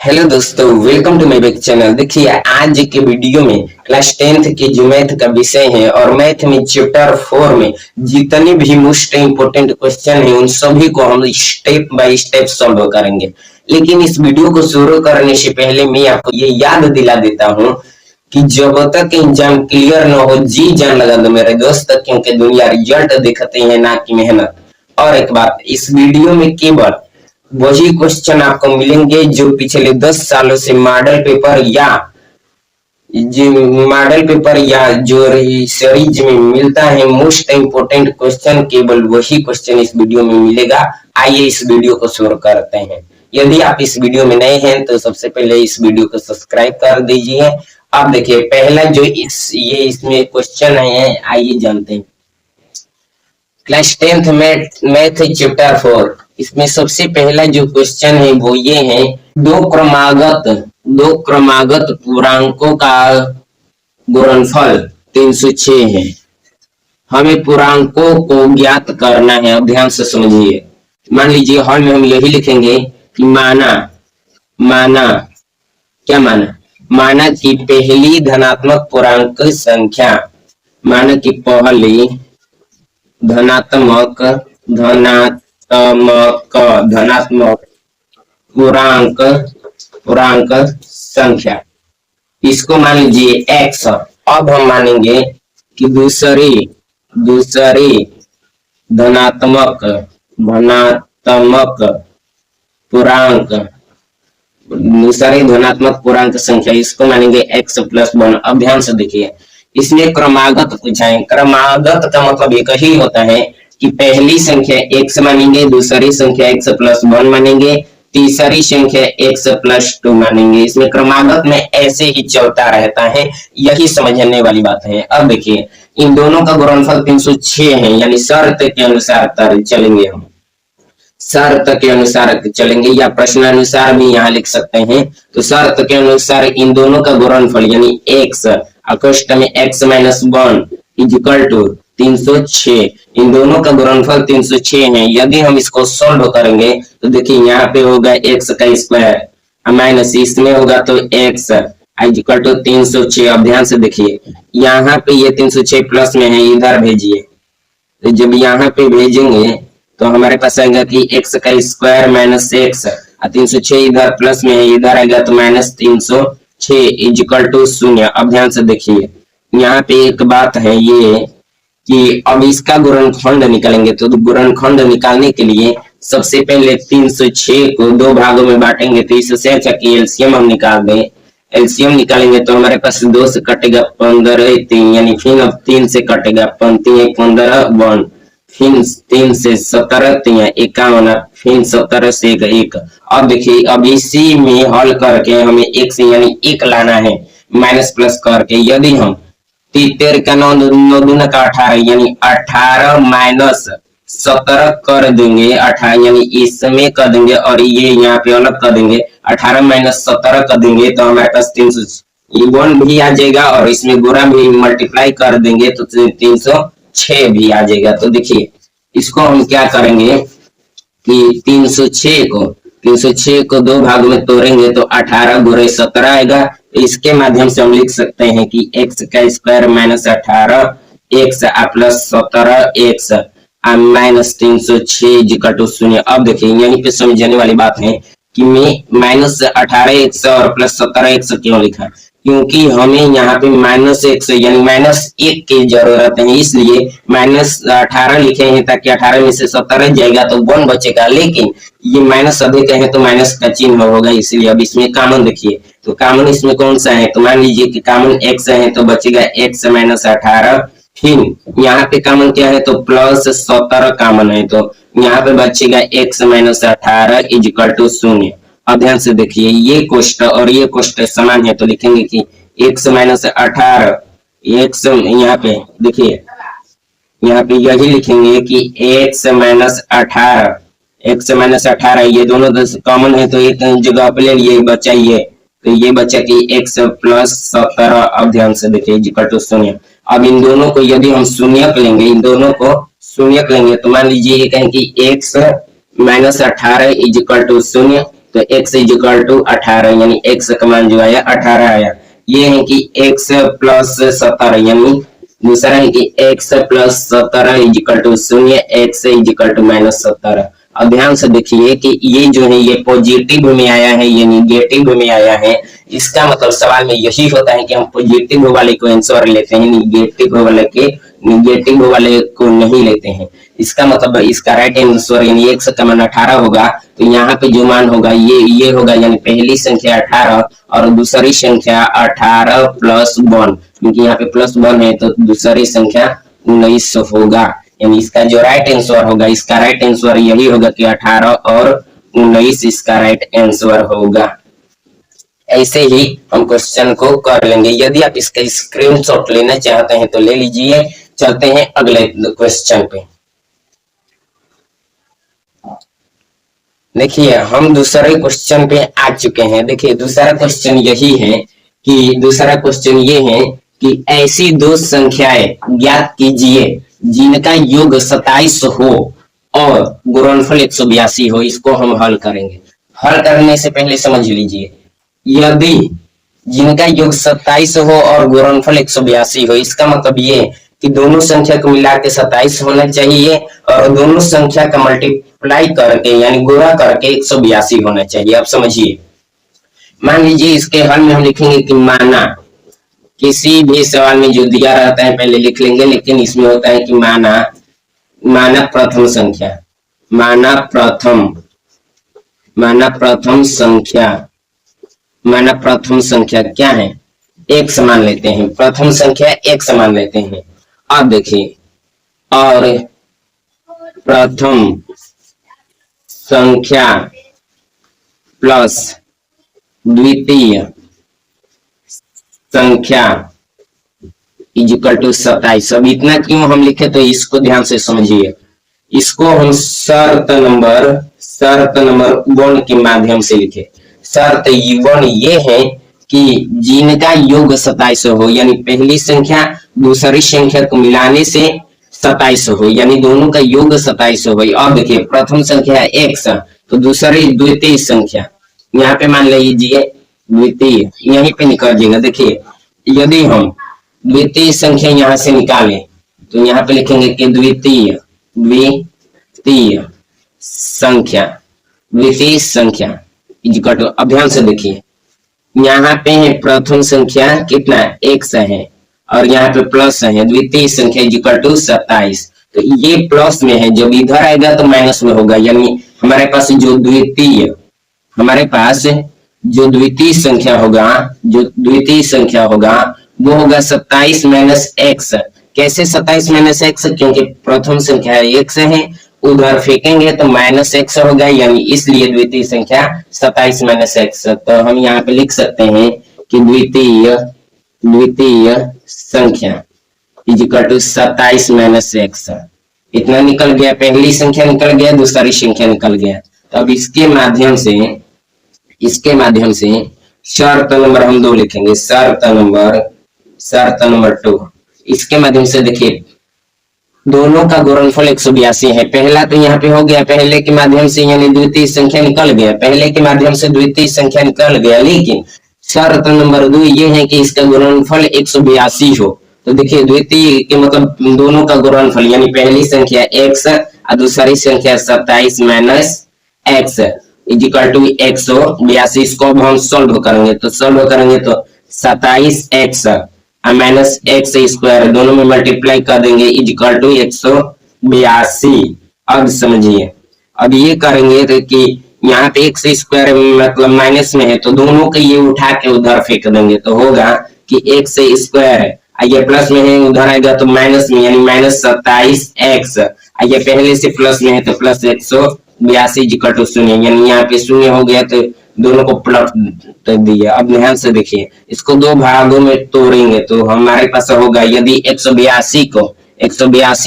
Hello दोस्तों, welcome to my back channel. देखिए आज के वीडियो में क्लास 10th के जो मैथ का विषय है और मैथ में चैप्टर 4 में जितने भी मोस्ट इम्पोर्टेंट क्वेश्चन है उन सभी को हम स्टेप बाय स्टेप सॉल्व करेंगे। लेकिन इस वीडियो को शुरू करने से पहले मैं आपको ये याद दिला देता हूँ कि जब तक एग्जाम क्लियर न हो जी जान लगा दो मेरे दोस्त, क्योंकि दुनिया रिजल्ट देखते हैं ना कि मेहनत। और एक बात, इस वीडियो में केवल वही क्वेश्चन आपको मिलेंगे जो पिछले 10 सालों से मॉडल पेपर या जो सीरीज में मिलता है मोस्ट इम्पोर्टेंट क्वेश्चन, केवल वही क्वेश्चन इस वीडियो में मिलेगा। आइए इस वीडियो को शुरू करते हैं। यदि आप इस वीडियो में नए हैं तो सबसे पहले इस वीडियो को सब्सक्राइब कर दीजिए। अब देखिए पहला जो इसमें क्वेश्चन है, आइए जानते हैं। क्लास 10th मैथ चैप्टर 4, इसमें सबसे पहला जो क्वेश्चन है वो ये है, दो क्रमागत पूर्णांकों का गुणनफल 306 है। हमें पूर्णांकों को ज्ञात करना है। अब ध्यान से समझिए। मान लीजिए हॉल में हम यही लिखेंगे कि माना कि पहली धनात्मक पूर्णांक संख्या, माना कि पहली धनात्मक पूर्णांक संख्या, इसको मान लीजिए x। अब हम मानेंगे कि दूसरी धनात्मक पूर्णांक संख्या, इसको मानेंगे x+1। अब ध्यान से देखिए, इसमें क्रमागत पूछा है। क्रमागत का मतलब एक ही होता है कि पहली संख्या x मानेंगे, दूसरी संख्या x+1 मानेंगे, तीसरी संख्या x+2 मानेंगे। इसमें क्रमागत में ऐसे ही चलता रहता है, यही समझने वाली बात है। अब देखिए इन दोनों का गुणनफल 306 है, यानी शर्त के अनुसार चलेंगे हम, शर्त के अनुसार चलेंगे या प्रश्नानुसार भी यहाँ लिख सकते हैं। तो शर्त के अनुसार इन दोनों का गुणनफल यानी x अकोष्ठ में x-1 इक्वल टू 306, इन दोनों का गुणनफल 306 है। यदि हम इसको सॉल्व करेंगे तो देखिए यहाँ पे होगा x का स्क्वायर माइनस इसमें होगा तो x इक्वल टू 306। अब ध्यान से देखिए, यहाँ पे ये 306 प्लस में है, इधर भेजिए। तो जब यहाँ पे भेजेंगे तो हमारे पास आएगा कि x का स्क्वायर माइनस x, 306 इधर प्लस में है, इधर आएगा तो माइनस 306 इक्वल टू 0। अब ध्यान से देखिए, यहाँ पे एक बात है ये कि अब इसका गुणनखंड निकालेंगे। तो गुणनखंड निकालने के लिए सबसे पहले 306 को दो भागों में बांटेंगे। तो इससे अच्छा कि एलसीएम हम निकाल दें। एलसीएम निकालेंगे तो हमारे पास 2 से कटेगा 15, 3 यानी फिर अब 3 से कटेगा 3 15 1, फिर 3 से 17 3 51, फिर 17 से 1। अब देखिए अब इसी में हल करके हमें x यानी 1 लाना है माइनस प्लस करके। यदि हम 13 का 9 दूना का 18 यानी 18 माइनस 17 कर देंगे, 18 यानी इसमें कर देंगे और ये यहाँ पे अलग कर देंगे, 18 माइनस 17 कर देंगे तो हमारे पास 301 भी आ जाएगा और इसमें गुणा भी मल्टीप्लाई कर देंगे तो 306 भी आ जाएगा। तो देखिए इसको हम क्या करेंगे कि 306 को दो भाग में तोड़ेंगे तो 18 गुणे 17 आएगा। तो इसके माध्यम से हम लिख सकते हैं कि x का square minus 18 x plus 17 x minus 306 equal to 0। अब देखिए यहीं पे समझने वाली बात है कि मैं माइनस 18x और प्लस 17x क्यों लिखा, क्योंकि हमें यहाँ पे माइनस x यानी -1 की जरूरत है, इसलिए माइनस 18 लिखे हैं ताकि 18 में से 17 जाएगा तो 1 बचेगा। लेकिन ये माइनस अधिक है तो माइनस का चिन्ह होगा, इसलिए अब इसमें कॉमन देखिए। तो कॉमन इसमें कौन सा है, तो मान लीजिए कि कॉमन x है तो बचेगा x माइनस 18। फिर यहाँ पे कॉमन क्या है तो प्लस 17 कॉमन है, तो यहाँ पे बचेगा x माइनस 18 इक्वल टू 0। अब ध्यान से देखिए, ये कोष्ठ और ये कोष्ठ समान है तो लिखेंगे कि x माइनस 18 x, यहाँ पे देखिए यहाँ पे यही लिखेंगे कि x माइनस 18 ये दोनों कॉमन है तो एक जगह पे ले लिए, बचा ये, तो ये बचा कि x प्लस 17। अब ध्यान से देखिए इक्वल टू 0। अब इन दोनों को यदि हम शून्यक लेंगे, तो मान लीजिए ये कहें कि x माइनस 18 इक्वल टू 0। तो x इज इक्वल टू 18 यानी x का मान जो आया 18 आया। ये है कि x प्लस 17 यानी दूसरा है कि x plus 17 is equal to 0, x is equal to minus 17। अब ध्यान से देखिए कि ये जो है ये पॉजिटिव में आया है, ये निगेटिव में आया है। इसका मतलब सवाल में यही होता है कि हम पॉजिटिव वाले को आंसर लेते हैं, निगेटिव वाले को नहीं लेते हैं। इसका मतलब इसका राइट आंसर यानी x का मान 18 होगा। तो यहाँ पे जो मान होगा ये होगा, यानी पहली संख्या 18 और दूसरी संख्या 18 प्लस 1, क्योंकि यहाँ पे प्लस 1 है तो दूसरी संख्या 19 होगा। यानी इसका जो राइट आंसर होगा, इसका राइट आंसर यही होगा कि 18 और 19 इसका राइट आंसर होगा। ऐसे ही हम क्वेश्चन को कर लेंगे। यदि आप इसका स्क्रीनशॉट लेना चाहते हैं तो ले लीजिए। चलते हैं अगले क्वेश्चन पे। देखिए हम दूसरे क्वेश्चन पे आ चुके हैं। देखिए दूसरा क्वेश्चन यही है कि ऐसी दो संख्याएं ज्ञात कीजिए जिनका योग 27 हो और गुणनफल 182 हो। इसको हम हल करेंगे। हल करने से पहले समझ लीजिए, यदि जिनका योग 27 हो और गुणनफल 182 हो, इसका मतलब ये कि दोनों संख्या को मिला के 27 होना चाहिए और दोनों संख्या का मल्टीप्लाई करके यानी गुणा करके 182 होना चाहिए। आप समझिए, मान लीजिए इसके हल में हम लिखेंगे कि माना, किसी भी सवाल में जो दिया रहता है पहले लिख लेंगे, लेकिन इसमें होता है कि माना प्रथम संख्या क्या है, एक समान लेते हैं। प्रथम संख्या एक समान लेते हैं। अब देखिए, और प्रथम संख्या प्लस द्वितीय संख्या इज इक्वल टू 27। अब इतना क्यों हम लिखे तो इसको ध्यान से समझिए। इसको हम शर्त नंबर 1 के माध्यम से लिखे। शर्त 1 ये है कि जिनका योग 27 हो, यानी पहली संख्या दूसरी संख्या को मिलाने से 27 हो, यानी दोनों का योग 27 हो गई। अब देखिए प्रथम संख्या x तो दूसरी द्वितीय संख्या, यहाँ पे मान लीजिए द्वितीय, यहीं पे निकल जाएगा। देखिए यदि हम द्वितीय संख्या यहाँ से निकालें तो यहाँ पे लिखेंगे कि द्वितीय संख्या इक्वल टू, अब ध्यान से देखिए यहाँ पे है प्रथम संख्या कितना x है और यहाँ पे प्लस है द्वितीय संख्या इक्वल टू 27। तो ये प्लस में है, जब इधर आएगा तो माइनस में होगा। यानी हमारे पास जो द्वितीय संख्या होगा वो होगा 27 माइनस x। कैसे 27 माइनस x? क्योंकि प्रथम संख्या x है, उधर फेंकेंगे तो माइनस x होगा, यानी इसलिए द्वितीय संख्या 27 माइनस x। तो हम यहाँ पे लिख सकते हैं कि द्वितीय संख्या is equal to 27 minus x। इतना निकल गया, पहली संख्या निकल गया, दूसरी संख्या निकल गया। तो अब इसके माध्यम से शर्त नंबर हम 2 लिखेंगे। शर्त नंबर 2, इसके माध्यम से देखिए दोनों का गुणनफल 182 है। पहला तो यहाँ पे हो गया, पहले के माध्यम से यानी द्वितीय संख्या निकल गया, पहले के माध्यम से द्वितीय संख्या निकल गया। लेकिन शर्त नंबर 2 ये है कि इसका गुणनफल 182 हो। तो देखिए द्वितीय के मतलब दोनों का गुणनफल यानी पहली संख्या x और दूसरी संख्या 27 माइनस x इक्वल टू 182। इसको अब हम सॉल्व करेंगे तो 27x माइनस x स्क्वायर दोनों में मल्टीप्लाई कर देंगे इक्वल टू 182। अब समझिए, अब ये करेंगे तो कि यहाँ पे x स्क्वायर मतलब माइनस में है तो दोनों को ये उठा के उधर फेंक देंगे तो होगा कि x स्क्वायर है, ये प्लस में है, उधर आएगा तो माइनस में, यानी माइनस 27x। ये पहले से प्लस में है तो प्लस 182 इक्वल टू 0, यानी यहाँ पे 0 हो गया तो दोनों को प्लस दिया। अब ध्यान से देखिए, इसको 2 भागों में तोड़ेंगे तो हमारे पास होगा, यदि 182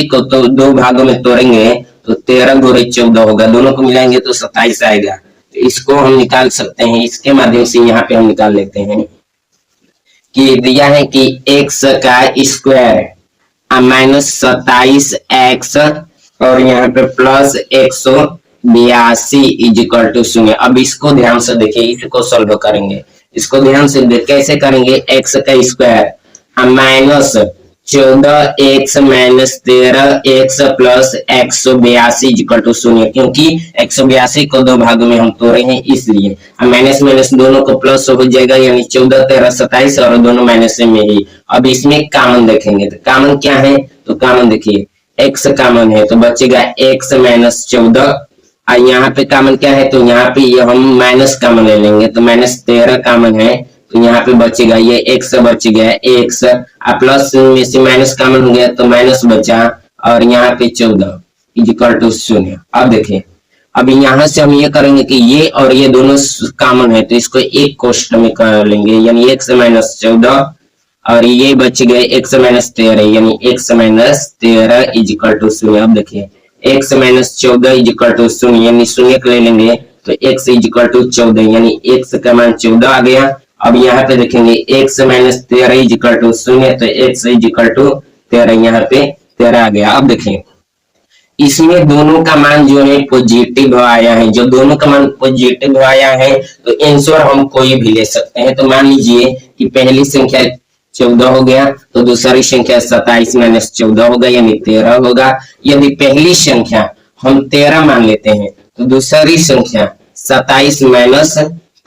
को तो 2 भागों में तोड़ेंगे तो 13 गुणे 14 होगा, दोनों को मिलाएंगे तो 27 आएगा। तो इसको हम निकाल सकते हैं। इसके माध्यम से यहाँ पे हम निकाल लेते हैं कि दिया है कि x का स्क्वायर माइनस 27x और यहाँ पे प्लस 82 इज इक्वल टू 0। अब इसको ध्यान से देखिए, इसको सॉल्व करेंगे। इसको ध्यान से कैसे करेंगे, एक्स का square minus 14 X minus 13 X plus 182 is equal to 0, क्योंकि 182 को दो भागों में हम तोड़े हैं इसलिए। अब माइनस माइनस दोनों को प्लस हो जाएगा, यानी 14 13 27 और दोनों माइनस में ही। अब इसमें कॉमन देखेंगे तो कॉमन क्या है, तो कॉमन देखिए एक्स कॉमन है तो बचेगा एक्स माइनस 14, और यहाँ पे कॉमन क्या है, तो यहाँ पे ये हम माइनस कॉमन ले लेंगे तो माइनस 13 कॉमन है तो यहाँ पे बचेगा ये एक्स बच गया एक्स, प्लस में से माइनस कॉमन हो गया तो माइनस बचा, और यहाँ पे 14 इज इक्वल टू 0। अब देखिए, अब यहाँ से हम ये करेंगे कि ये और ये दोनों कॉमन है तो इसको एक कोष्ठ में कर लेंगे, यानी एक्स माइनस 14 और ये बच गए एक्स माइनस 13, यानी X minus 13 is equal to 0। अब देखिए X minus 14 is equal to 0, यानी 0 को ले लेंगे तो एक्स इज इक्वल टू 14, यानी एक्स का मान 14 आ गया। अब यहाँ पे देखेंगे X minus 13 is equal to 0, तो एक्स इज इक्वल टू 13, यहाँ पे 13 आ गया। अब देखिए इसमें दोनों का मान जो है पॉजिटिव आया है, जो दोनों का मान पॉजिटिव आया है तो आंसर हम कोई भी ले सकते हैं। तो मान लीजिए कि पहली संख्या 14 हो गया तो दूसरी संख्या 27 माइनस 14 होगा, यानी 13 होगा। यदि पहली संख्या हम 13 मान लेते हैं तो दूसरी संख्या 27 माइनस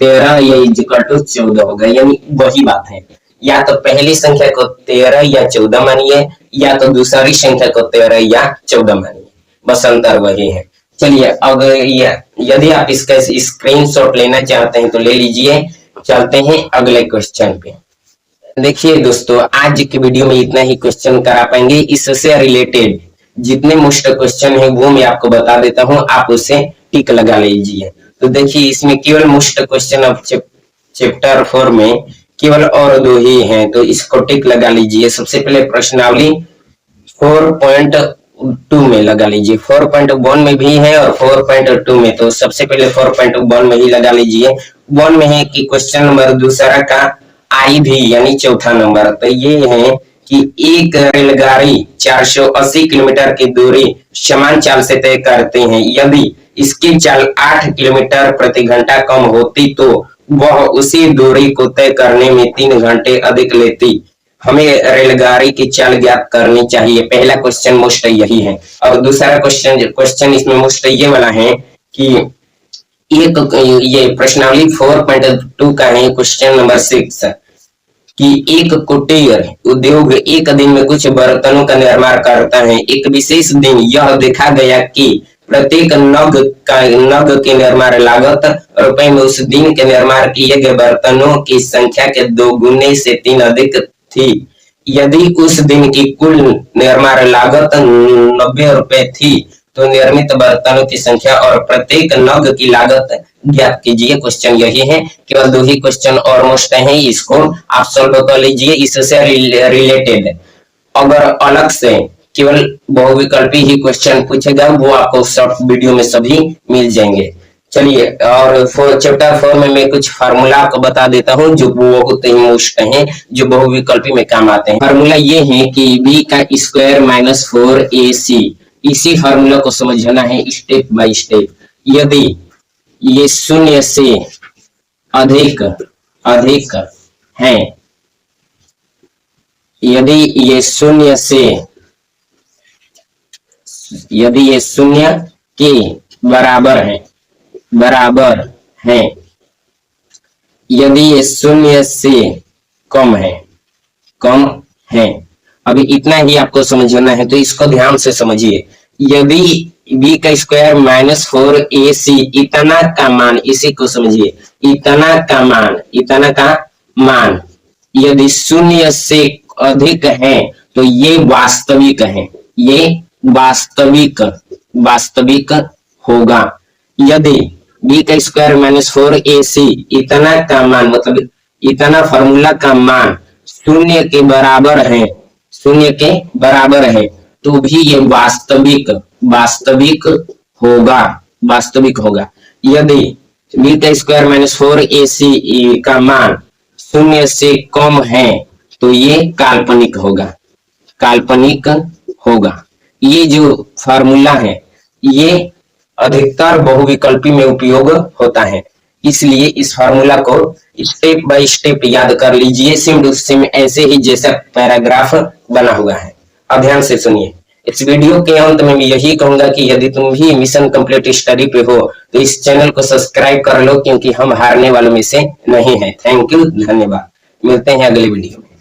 13 या इक्वल टू 14 होगा, यानी वही बात है। या तो पहली संख्या को 13 या 14 मानिए, या तो दूसरी संख्या को 13 या 14 मानिए, बस अंतर वही है। चलिए अगर यदि आप इसका स्क्रीनशॉट लेना चाहते हैं तो ले लीजिए। चलते हैं अगले क्वेश्चन पे। देखिए दोस्तों, आज की वीडियो में इतना ही क्वेश्चन करा पाएंगे। इससे रिलेटेड जितने मोस्ट क्वेश्चन है वो मैं आपको बता देता हूं, आप उसे टिक लगा लीजिए। तो देखिए इसमें केवल मोस्ट क्वेश्चन ऑफ चैप्टर 4 में केवल और 2 ही हैं, तो इसको टिक लगा लीजिए। सबसे पहले प्रश्नावली 4.2 में लगा लीजिए, 4.1 में भी है और 4.2 में। तो सबसे पहले 4.1 में ही लगा लीजिए। 1 में है कि क्वेश्चन नंबर दूसरा का आई भी यानी चौथा नंबर, तो ये है कि एक रेलगाड़ी 480 किलोमीटर की दूरी समान चाल से तय करते हैं। यदि इसकी चाल 8 किलोमीटर प्रति घंटा कम होती तो वह उसी दूरी को तय करने में 3 घंटे अधिक लेती। हमें रेलगाड़ी की चाल ज्ञात करनी चाहिए। पहला क्वेश्चन मोस्ट यही है। और दूसरा क्वेश्चन इसमें मोस्ट ये वाला है कि ये प्रश्नावली 4.2 का है क्वेश्चन नंबर 6 कि एक कुटीर उद्योग एक दिन में कुछ बर्तनों का निर्माण करता है। एक विशेष दिन यह देखा गया कि प्रत्येक नग के निर्माण लागत रुपए में उस दिन के निर्माण किए गए बर्तनों की संख्या के 2 गुने से 3 अधिक थी। यदि उस दिन की कुल निर्माण लागत 90 रुपए थी तो निर्मित बर्तनों की संख्या और प्रत्येक नग की लागत ज्ञात कीजिए। क्वेश्चन यही है, केवल 2 ही क्वेश्चन ऑलमोस्ट हैं, इसको आप सॉल्व कर लीजिए। इससे रिलेटेड अगर अलग से केवल बहुविकल्पी ही क्वेश्चन पूछेगा वो आपको शॉर्ट वीडियो में सभी मिल जाएंगे। चलिए, और चैप्टर 4 में मैं कुछ फार्मूला आपको बता देता हूं जो बहुत ही मोस्ट हैं, जो बहुविकल्पी में काम आते हैं। फार्मूला ये है कि b का स्क्वायर माइनस 4ac, इसी फार्मूला को समझना है स्टेप बाय स्टेप। यदि ये 0 से अधिक है, यदि ये 0 के बराबर है, यदि ये 0 से कम है। अभी इतना ही आपको समझना है, तो इसको ध्यान से समझिए। यदि b का स्क्वायर माइनस 4ac, इतना का मान, इसी को समझिए, इतना का मान यदि 0 से अधिक है तो ये वास्तविक है, ये वास्तविक होगा। यदि b का स्क्वायर माइनस 4ac, इतना का मान मतलब इतना फार्मूला का मान 0 के बराबर है तो भी ये वास्तविक होगा। यदि b का स्क्वायर माइनस 4ac का मान 0 से कम है तो ये काल्पनिक होगा। ये जो फार्मूला है ये अधिकतर बहुविकल्पी में उपयोग होता है। इसलिए इस फार्मूला को स्टेप बाय स्टेप याद कर लीजिए, सेम टू सेम ऐसे ही जैसा पैराग्राफ बना हुआ है। अब ध्यान से सुनिए। इस वीडियो के अंत में मैं यही कहूंगा कि यदि तुम भी मिशन कंप्लीट स्टडी पे हो तो इस चैनल को सब्सक्राइब कर लो, क्योंकि हम हारने वालों में से नहीं है। थैंक यू, धन्यवाद। मिलते हैं अगले वीडियो में।